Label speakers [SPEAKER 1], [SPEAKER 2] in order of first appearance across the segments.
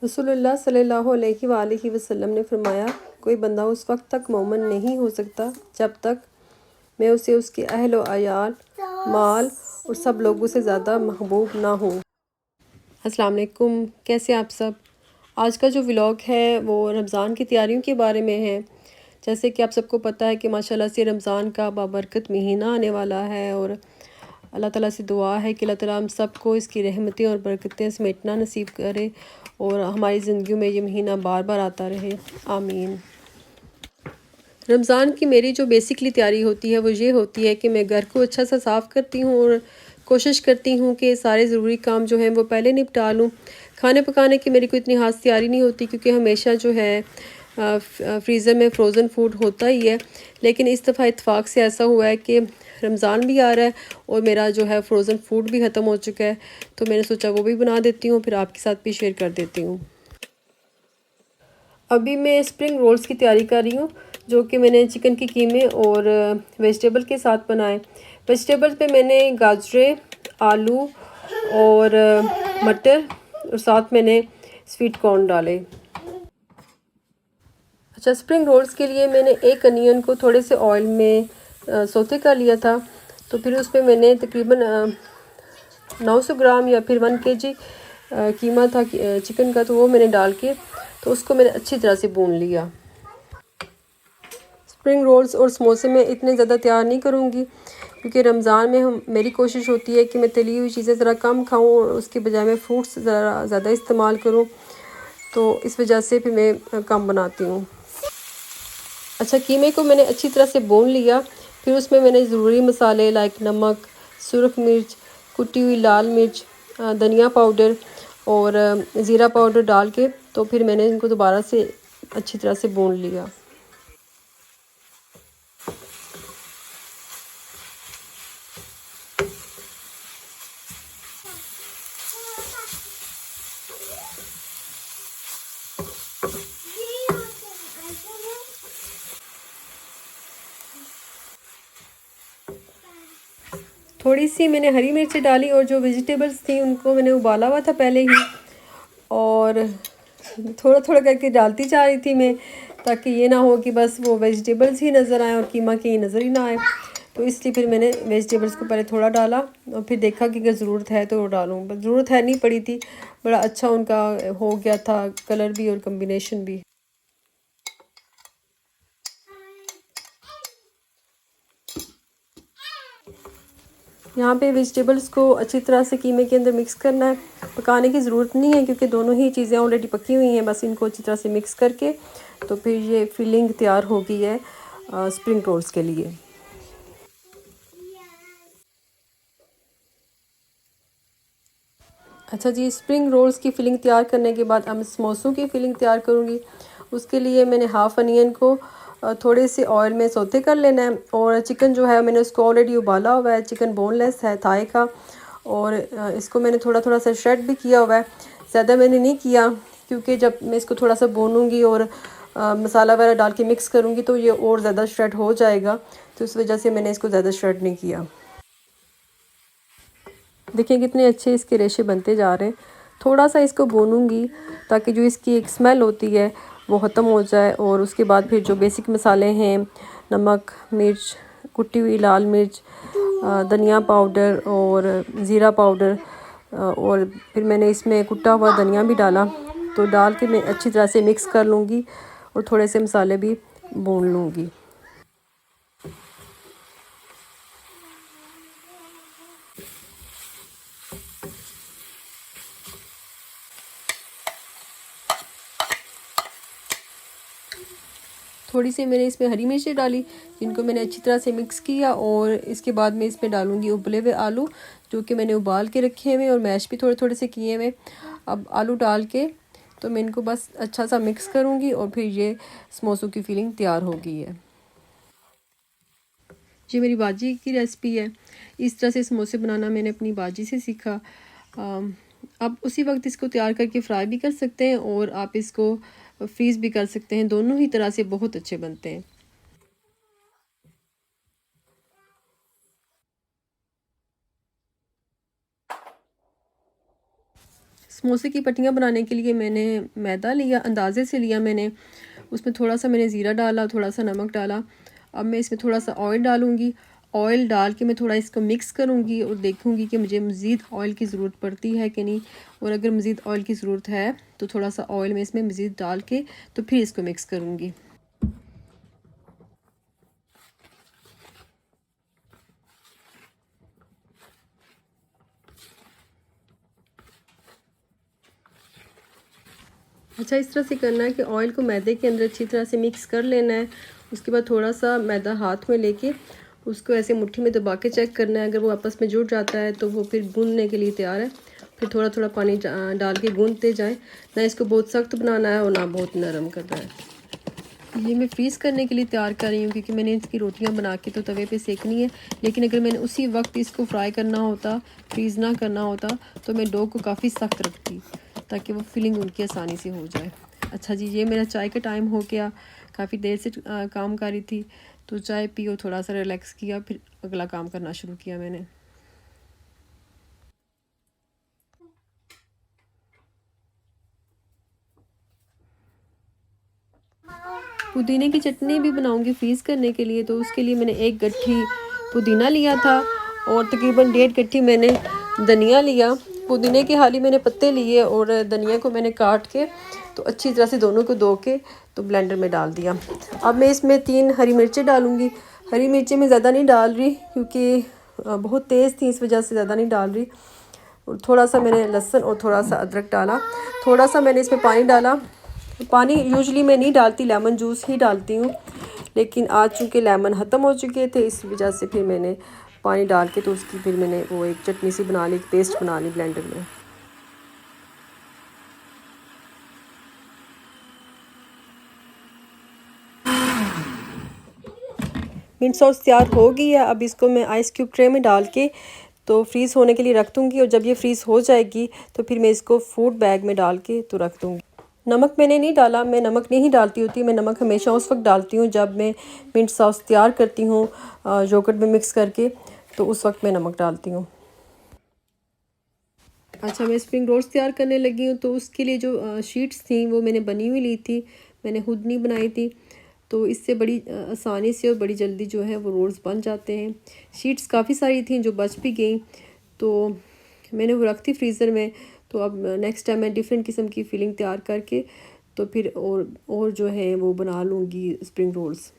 [SPEAKER 1] रसूलुल्लाह सल्लल्लाहु अलैहि वसल्लम ने फरमाया, कोई बंदा उस वक्त तक मोमिन नहीं हो सकता जब तक मैं उसे उसके अहल व अयाल, माल और सब लोगों से ज़्यादा महबूब ना हूँ। अस्सलाम वालेकुम, कैसे आप सब। आज का जो व्लॉग है वो रमज़ान की तैयारियों के बारे में है। जैसे कि आप सबको पता है कि माशाल्लाह से रमज़ान का बाबरकत महीना आने वाला है और अल्लाह ताला से दुआ है कि अल्लाह ताला हम सबको इसकी रहमतें और बरकतें समेटना नसीब करे और हमारी ज़िंदगी में ये महीना बार बार आता रहे, आमीन। रमज़ान की मेरी जो बेसिकली तैयारी होती है वो ये होती है कि मैं घर को अच्छा सा साफ़ करती हूँ और कोशिश करती हूँ कि सारे ज़रूरी काम जो हैं वो पहले निपटा लूँ। खाने पकाने की मेरी कोई इतनी ख़ास तैयारी नहीं होती क्योंकि हमेशा जो है फ्रीज़र में फ़्रोज़न फूड होता ही है। लेकिन इस दफ़ा इत्तेफाक से ऐसा हुआ है कि रमज़ान भी आ रहा है और मेरा जो है फ्रोज़न फूड भी ख़त्म हो चुका है, तो मैंने सोचा वो भी बना देती हूँ, फिर आपके साथ भी शेयर कर देती हूँ। अभी मैं स्प्रिंग रोल्स की तैयारी कर रही हूँ, जो कि मैंने चिकन की कीमे और वेजिटेबल के साथ बनाए। वेजिटेबल्स पे मैंने गाजरें, आलू और मटर और साथ मैंने स्वीट कॉर्न डाले। अच्छा, स्प्रिंग रोल्स के लिए मैंने एक अनियन को थोड़े से ऑयल में सौते कर लिया था। तो फिर उसमें मैंने तकरीबन 900 ग्राम या फिर 1 kg कीमा था चिकन का, तो वो मैंने डाल के तो उसको मैंने अच्छी तरह से भून लिया। स्प्रिंग रोल्स और समोसे में इतने ज़्यादा तैयार नहीं करूँगी क्योंकि रमज़ान में मेरी कोशिश होती है कि मैं तली हुई चीज़ें ज़रा कम खाऊँ और उसके बजाय मैं फ्रूट्स ज़रा ज़्यादा इस्तेमाल करूँ, तो इस वजह से फिर मैं कम बनाती हूँ। अच्छा, कीमे को मैंने अच्छी तरह से भून लिया। फिर उसमें मैंने ज़रूरी मसाले लाइक नमक, सुरख मिर्च, कुटी हुई लाल मिर्च, धनिया पाउडर और ज़ीरा पाउडर डाल के तो फिर मैंने इनको दोबारा से अच्छी तरह से भून लिया। थोड़ी सी मैंने हरी मिर्ची डाली और जो वेजिटेबल्स थी उनको मैंने उबाला हुआ था पहले ही, और थोड़ा थोड़ा करके डालती जा रही थी मैं, ताकि ये ना हो कि बस वो वेजिटेबल्स ही नज़र आए और कीमा की नज़र ही ना आए। तो इसलिए फिर मैंने वेजिटेबल्स को पहले थोड़ा डाला और फिर देखा कि अगर ज़रूरत है तो डालूँ, बस ज़रूरत है नहीं पड़ी थी। बड़ा अच्छा उनका हो गया था, कलर भी और कम्बिनेशन भी। यहाँ पे वेजिटेबल्स को अच्छी तरह से कीमे के अंदर मिक्स करना है। पकाने की ज़रूरत नहीं है क्योंकि दोनों ही चीज़ें ऑलरेडी पकी हुई हैं। बस इनको अच्छी तरह से मिक्स करके तो फिर ये फिलिंग तैयार हो गई है स्प्रिंग रोल्स के लिए। अच्छा जी, स्प्रिंग रोल्स की फिलिंग तैयार करने के बाद अब मैं समोसों की फिलिंग तैयार करूँगी। उसके लिए मैंने हाफ़ अनियन को थोड़े से ऑयल में सौते कर लेना है और चिकन जो है मैंने उसको ऑलरेडी उबाला हुआ है, चिकन बोनलेस है थाई का, और इसको मैंने थोड़ा थोड़ा सा श्रेड भी किया हुआ है। ज़्यादा मैंने नहीं किया क्योंकि जब मैं इसको थोड़ा सा भूनूंगी और मसाला वगैरह डाल के मिक्स करूँगी तो ये और ज़्यादा श्रेड हो जाएगा, तो इस वजह से मैंने इसको ज़्यादा श्रेड नहीं किया। देखिए कितने अच्छे इसके रेशे बनते जा रहे हैं। थोड़ा सा इसको भूनूंगी ताकि जो इसकी एक स्मेल होती है वो ख़त्म हो जाए, और उसके बाद फिर जो बेसिक मसाले हैं नमक, मिर्च, कुटी हुई लाल मिर्च, धनिया पाउडर और ज़ीरा पाउडर, और फिर मैंने इसमें कुटा हुआ धनिया भी डाला, तो डाल के मैं अच्छी तरह से मिक्स कर लूँगी और थोड़े से मसाले भी भून लूँगी। थोड़ी सी मैंने इसमें हरी मिर्ची डाली जिनको मैंने अच्छी तरह से मिक्स किया, और इसके बाद मैं इसमें डालूँगी उबले हुए आलू जो कि मैंने उबाल के रखे हुए और मैश भी थोड़े थोड़े से किए हुए। अब आलू डाल के तो मैं इनको बस अच्छा सा मिक्स करूँगी और फिर ये समोसों की फीलिंग तैयार हो गई है। ये मेरी बाजी की रेसिपी है। इस तरह से समोसे बनाना मैंने अपनी बाजी से सीखा। आप उसी वक्त इसको तैयार करके फ्राई भी कर सकते हैं और आप इसको फ्रीज़ भी कर सकते हैं, दोनों ही तरह से बहुत अच्छे बनते हैं। समोसे की पट्टियाँ बनाने के लिए मैंने मैदा लिया, अंदाजे से लिया मैंने। उसमें थोड़ा सा मैंने ज़ीरा डाला, थोड़ा सा नमक डाला। अब मैं इसमें थोड़ा सा ऑयल डालूँगी। ऑयल डाल के मैं थोड़ा इसको मिक्स करूँगी और देखूँगी कि मुझे मज़ीद ऑयल की ज़रूरत पड़ती है कि नहीं, और अगर मज़ीद ऑयल की ज़रूरत है तो थोड़ा सा ऑयल मैं इसमें मज़ीद डाल के तो फिर इसको मिक्स करूँगी। अच्छा, इस तरह से करना है कि ऑयल को मैदे के अंदर अच्छी तरह से मिक्स कर लेना है। उसके बाद थोड़ा सा मैदा हाथ में लेके उसको ऐसे मुट्ठी में दबा के चेक करना है। अगर वो आपस में जुड़ जाता है तो वो फिर गूंदने के लिए तैयार है। फिर थोड़ा थोड़ा पानी डाल के गूंदते जाएं। ना इसको बहुत सख्त बनाना है और ना बहुत नरम करना है। ये मैं फ्रीज़ करने के लिए तैयार कर रही हूँ क्योंकि मैंने इसकी रोटियां बना के तो तवे पे सेकनी है। लेकिन अगर मैंने उसी वक्त इसको फ्राई करना होता, फ्रीज़ ना करना होता, तो मैं डो को काफ़ी सख्त रखती ताकि वो फिलिंग उनकी आसानी से हो जाए। अच्छा जी, ये मेरा चाय का टाइम हो गया। काफ़ी देर से काम कर रही थी, तो चाय पी और थोड़ा सा रिलैक्स किया, फिर अगला काम करना शुरू किया मैंने। पुदीने की चटनी भी बनाऊंगी फ्रीज़ करने के लिए। तो उसके लिए मैंने 1 गट्ठी पुदीना लिया था और तकरीबन 1.5 गट्ठी मैंने धनिया लिया। पुदीने के हाली मैंने पत्ते लिए और धनिया को मैंने काट के तो अच्छी तरह से दोनों को धो के तो ब्लेंडर में डाल दिया। अब मैं इसमें 3 हरी मिर्चें डालूँगी। हरी मिर्चें मैं ज़्यादा नहीं डाल रही क्योंकि बहुत तेज़ थी, इस वजह से ज़्यादा नहीं डाल रही। और थोड़ा सा मैंने लहसुन और थोड़ा सा अदरक डाला। थोड़ा सा मैंने इसमें पानी डाला। पानी यूजुअली मैं नहीं डालती, लेमन जूस ही डालती हूँ, लेकिन आज चूँकि लेमन ख़त्म हो चुके थे इस वजह से फिर मैंने पानी डाल के तो उसकी फिर मैंने वो एक चटनी सी बना ली, एक पेस्ट बना ली ब्लेंडर में। मिंट सॉस तैयार हो गई है। अब इसको मैं आइस क्यूब ट्रे में डाल के तो फ्रीज़ होने के लिए रख दूँगी और जब ये फ्रीज़ हो जाएगी तो फिर मैं इसको फूड बैग में डाल के तो रख दूँगी। नमक मैंने नहीं डाला, मैं नमक नहीं डालती होती। मैं नमक हमेशा उस वक्त डालती हूँ जब मैं मिंट सॉस तैयार करती हूँ योगर्ट में मिक्स करके, तो उस वक्त मैं नमक डालती हूँ। अच्छा, मैं स्प्रिंग रोल्स तैयार करने लगी हूँ। तो उसके लिए जो शीट्स थी वो मैंने बनी हुई ली थी, मैंने खुद नहीं बनाई थी। तो इससे बड़ी आसानी से और बड़ी जल्दी जो है वो रोल्स बन जाते हैं। शीट्स काफ़ी सारी थी जो बच भी गई, तो मैंने वो रख दी फ्रीज़र में। तो अब नेक्स्ट टाइम मैं डिफरेंट किस्म की फिलिंग तैयार करके तो फिर और जो है वो बना लूँगी स्प्रिंग रोल्स।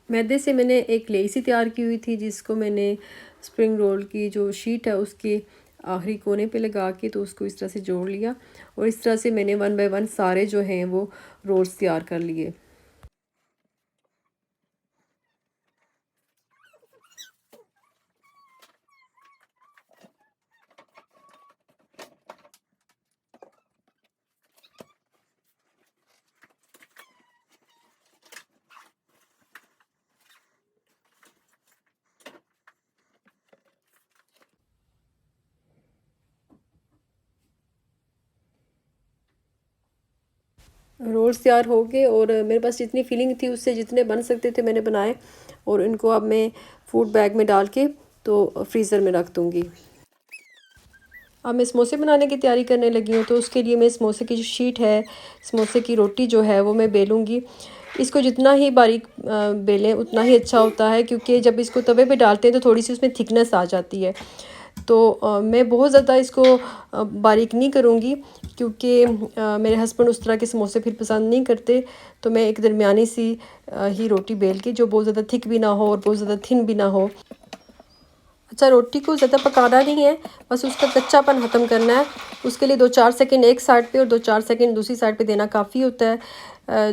[SPEAKER 1] मैदे से मैंने एक लेस ही तैयार की हुई थी जिसको मैंने स्प्रिंग रोल की जो शीट है उसके आखिरी कोने पे लगा के तो उसको इस तरह से जोड़ लिया और इस तरह से मैंने 1 बाय 1 सारे जो हैं वो रोल्स तैयार कर लिए। रोल्स तैयार हो गए और मेरे पास जितनी फीलिंग थी उससे जितने बन सकते थे मैंने बनाए और इनको अब मैं फूड बैग में डाल के तो फ्रीज़र में रख दूँगी। अब मैं समोसे बनाने की तैयारी करने लगी हूँ। तो उसके लिए मैं समोसे की जो शीट है, समोसे की रोटी जो है वो मैं बेलूँगी। इसको जितना ही बारीक बेलें उतना ही अच्छा होता है क्योंकि जब इसको तवे पे डालते हैं तो थोड़ी सी उसमें थिकनेस आ जाती है। तो मैं बहुत ज़्यादा इसको बारीक नहीं करूँगी क्योंकि मेरे हस्बैंड उस तरह के समोसे फिर पसंद नहीं करते। तो मैं एक दरमियानी सी ही रोटी बेल के जो बहुत ज़्यादा थिक भी ना हो और बहुत ज़्यादा थिन भी ना हो। अच्छा, रोटी को ज़्यादा पकाना नहीं है, बस उसका कच्चापन ख़त्म करना है। उसके लिए 2-4 सेकंड एक साइड पे और 2-4 सेकंड दूसरी साइड पे देना काफ़ी होता है।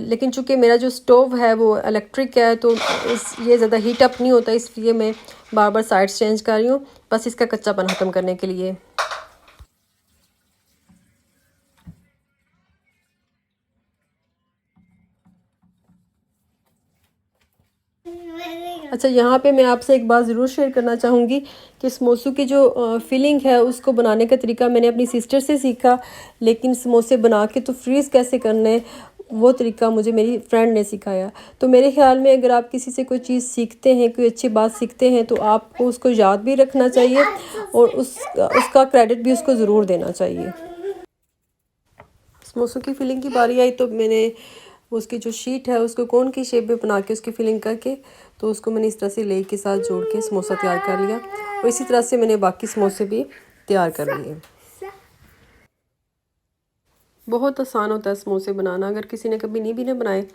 [SPEAKER 1] लेकिन चूँकि मेरा जो स्टोव है वो इलेक्ट्रिक है तो ये ज़्यादा हीट अप नहीं होता, इसलिए मैं बार बार साइड्स चेंज कर रही हूँ बस इसका कच्चापन ख़त्म करने के लिए। अच्छा, यहाँ पे मैं आपसे एक बात ज़रूर शेयर करना चाहूँगी कि समोसों की जो फिलिंग है उसको बनाने का तरीका मैंने अपनी सिस्टर से सीखा, लेकिन समोसे बना के तो फ्रीज़ कैसे करने वो तरीका मुझे मेरी फ्रेंड ने सिखाया। तो मेरे ख़्याल में अगर आप किसी से कोई चीज़ सीखते हैं, कोई अच्छी बात सीखते हैं, तो आपको उसको याद भी रखना चाहिए और उसका क्रेडिट भी उसको ज़रूर देना चाहिए। समोसों की फिलिंग की बारी आई तो मैंने उसकी जो शीट है उसको कोन की शेप में बना के उसकी फिलिंग करके तो उसको मैंने इस तरह से लेग के साथ जोड़ के समोसा तैयार कर लिया और इसी तरह से मैंने बाकी समोसे भी तैयार कर लिए। बहुत आसान होता है समोसे बनाना, अगर किसी ने कभी नहीं भी ना बनाए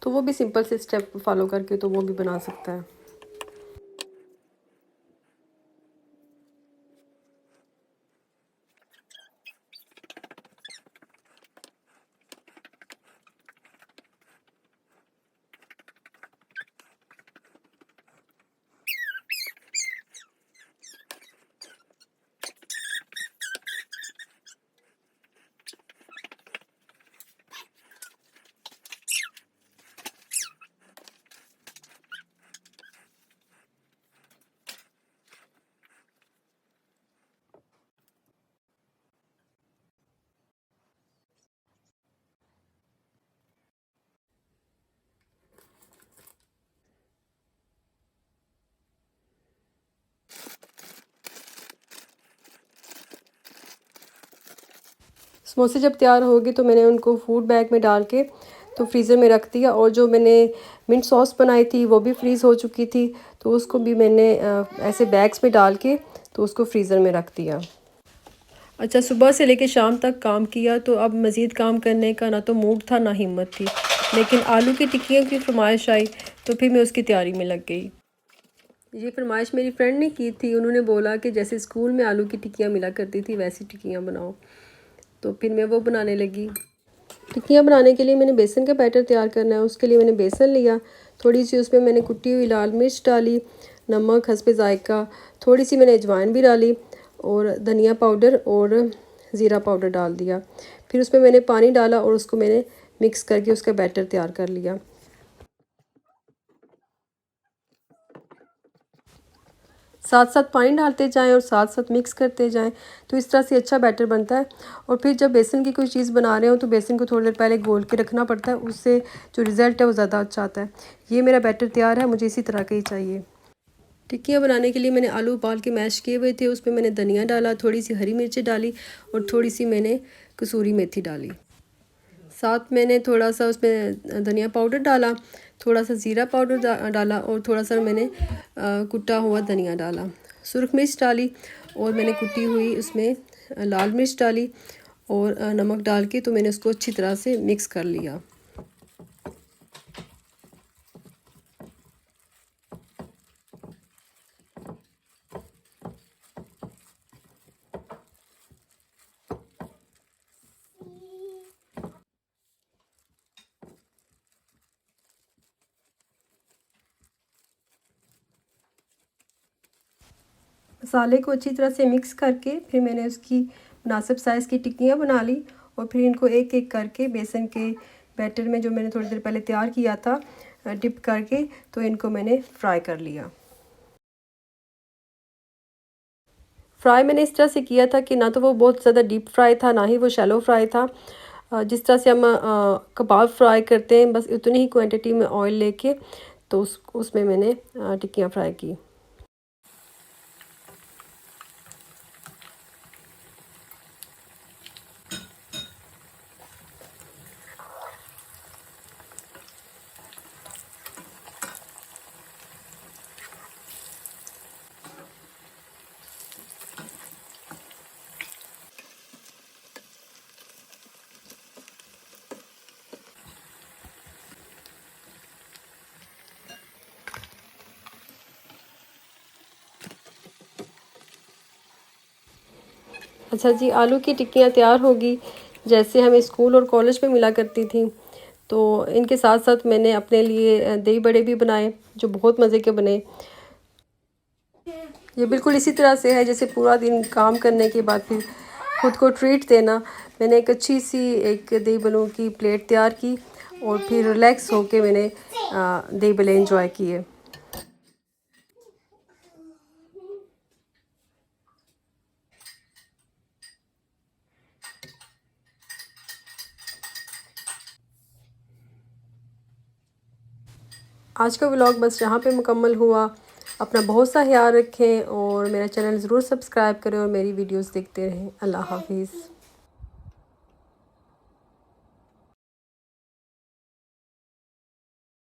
[SPEAKER 1] तो वो भी सिंपल से स्टेप फॉलो करके तो वो भी बना सकता है। समोसे जब तैयार हो गए तो मैंने उनको फूड बैग में डाल के तो फ्रीज़र में रख दिया और जो मैंने मिंट सॉस बनाई थी वो भी फ्रीज़ हो चुकी थी तो उसको भी मैंने ऐसे बैग्स में डाल के तो उसको फ्रीज़र में रख दिया। अच्छा, सुबह से लेकर शाम तक काम किया तो अब मज़ीद काम करने का ना तो मूड था ना हिम्मत थी, लेकिन आलू की टिक्कियों की फरमाइश आई तो फिर मैं उसकी तैयारी में लग गई। ये फरमाइश मेरी फ्रेंड ने की थी, उन्होंने बोला कि जैसे स्कूल में आलू की टिक्कियाँ मिला करती थी वैसी टिक्कियाँ बनाओ, तो फिर मैं वो बनाने लगी। टिक्कियाँ बनाने के लिए मैंने बेसन का बैटर तैयार करना है। उसके लिए मैंने बेसन लिया, थोड़ी सी उसमें मैंने कुटी हुई लाल मिर्च डाली, नमक हस्बे ज़ायका, थोड़ी सी मैंने अजवाइन भी डाली और धनिया पाउडर और ज़ीरा पाउडर डाल दिया। फिर उसमें मैंने पानी डाला और उसको मैंने मिक्स करके उसका बैटर तैयार कर लिया। साथ साथ पानी डालते जाएं और साथ साथ मिक्स करते जाएं तो इस तरह से अच्छा बैटर बनता है। और फिर जब बेसन की कोई चीज़ बना रहे हो तो बेसन को थोड़ी देर पहले घोल के रखना पड़ता है, उससे जो रिज़ल्ट है वो ज़्यादा अच्छा आता है। ये मेरा बैटर तैयार है, मुझे इसी तरह का ही चाहिए। टिक्कियाँ बनाने के लिए मैंने आलू उबाल के मैश किए हुए थे, उसमें मैंने धनिया डाला, थोड़ी सी हरी मिर्ची डाली और थोड़ी सी मैंने कसूरी मेथी डाली। साथ मैंने थोड़ा सा उसमें धनिया पाउडर डाला, थोड़ा सा ज़ीरा पाउडर डाला और थोड़ा सा मैंने कुटा हुआ धनिया डाला, सुरख मिर्च डाली और मैंने कुटी हुई उसमें लाल मिर्च डाली और नमक डाल के तो मैंने उसको अच्छी तरह से मिक्स कर लिया। मसाले को अच्छी तरह से मिक्स करके फिर मैंने उसकी मुनासिब साइज़ की टिक्कियाँ बना ली और फिर इनको एक एक करके बेसन के बैटर में जो मैंने थोड़ी देर पहले तैयार किया था डिप करके तो इनको मैंने फ्राई कर लिया। फ्राई मैंने इस तरह से किया था कि ना तो वो बहुत ज़्यादा डीप फ्राई था, ना ही वो शैलो फ्राई था। जिस तरह से हम कबाब फ्राई करते हैं बस उतनी ही क्वांटिटी में ऑयल लेके तो उसमें मैंने टिक्कियाँ फ्राई की। अच्छा जी, आलू की टिक्कियाँ तैयार होगी जैसे हमें स्कूल और कॉलेज में मिला करती थी। तो इनके साथ साथ मैंने अपने लिए दही बड़े भी बनाए जो बहुत मज़े के बने। ये बिल्कुल इसी तरह से है जैसे पूरा दिन काम करने के बाद फिर खुद को ट्रीट देना। मैंने एक अच्छी सी एक दही बलों की प्लेट तैयार की और फिर रिलैक्स होके मैंने दही बड़े एंजॉय किए। आज का व्लॉग बस यहाँ पे मुकम्मल हुआ। अपना बहुत सा ख्याल रखें और मेरा चैनल ज़रूर सब्सक्राइब करें और मेरी वीडियोस देखते रहें। अल्लाह हाफिज़।